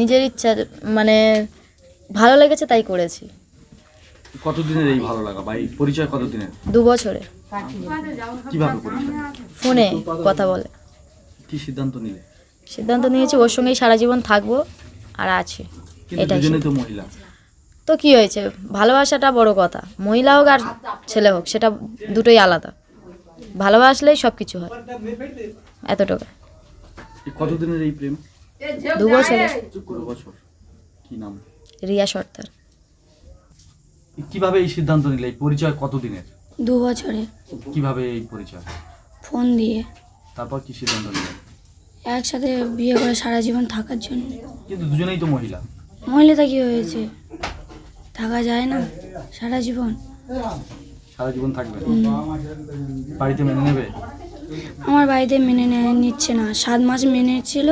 নিজের ইচ্ছা, মানে ভালো লেগেছে তাই করেছি। কতদিনের এই ভালো লাগা বা এই পরিচয় কতদিনের? 2 বছরে। কিভাবে পরিচয়? ফোনে কথা বলে। কি সিদ্ধান্ত নিলে? সিদ্ধান্ত নিয়েছি ওর সঙ্গেই সারা জীবন থাকবো আর আছে, কিন্তু এটাই। দুজনেই তো মহিলা। তো কি হয়েছে, ভালোবাসাটা বড় কথা, মহিলা হোক আর ছেলে হোক সেটা দুটোই আলাদা। ভালোবাসলেই সব কিছু হয়, এতটুকু। কতদিনের এই প্রেম? 2 বছরে। 2 বছর। কি নাম? রিয়া সর্দার। কিভাবে এই সিদ্ধান্ত নিলে? এই পরিচয় কতদিনের? 2 বছরে। কিভাবে এই পরিচয়? ফোন দিয়ে। তারপর কি সিদ্ধান্ত নিলে? একসাথে বিয়ে করে সারা জীবন থাকার জন্য। কিন্তু দুজনেই তো মহিলা। মহিলাটা কি হয়েছে, থাকা যায় না সারা জীবন? সারা জীবন থাকবে? বাড়িতে মেনে নেবে? আমার বাড়িতে মেনে নিচ্ছে না। 7 মাস মেনে ছিল,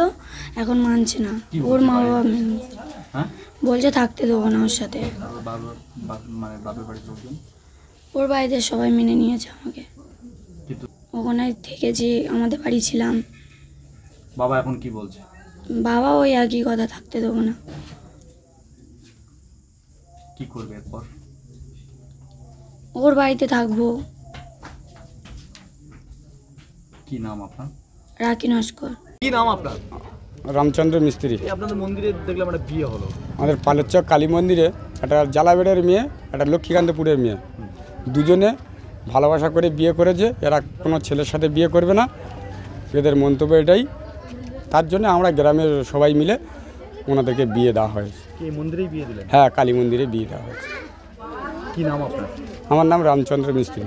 এখন মানছে না। ওর মা বাবা মেনে হ্যাঁ, বলছে থাকতে দেবো না ওর সাথে। মানে বাপের বাড়ির লোকজন? ওর বাড়িতে সবাই মেনে নিয়েছে আমাকে। কিন্তু ওখানে থেকেছি, আমাদের বাড়ি ছিলাম। বাবা এখন কি বলছে? বাবা ওই একই কথা, থাকতে দেবো না। কি করবে এরপর? ওর বাড়িতে থাকবো। কি নাম আপনার? রাখি নস্কর। কি নাম আপনার? রামচন্দ্র মিস্ত্রি। আপনাদের মন্দিরে দেখলাম একটা বিয়ে হলো। আমাদের পালেরচক কালী মন্দিরে একটা জালাবেড়ের মেয়ে, একটা লক্ষ্মীকান্তপুরের মেয়ে, দুজনে ভালোবাসা করে বিয়ে করেছে। এরা কোনো ছেলের সাথে বিয়ে করবে না, এদের মন্তব্য এটাই। তার জন্য আমরা গ্রামের সবাই মিলে ওনাদেরকে বিয়ে দেওয়া হয়েছে। এই মন্দিরেই বিয়ে দিলেন? হ্যাঁ, কালী মন্দিরে বিয়ে দেওয়া হয়েছে। কি নাম আপনার? আমার নাম রামচন্দ্র মিস্ত্রি।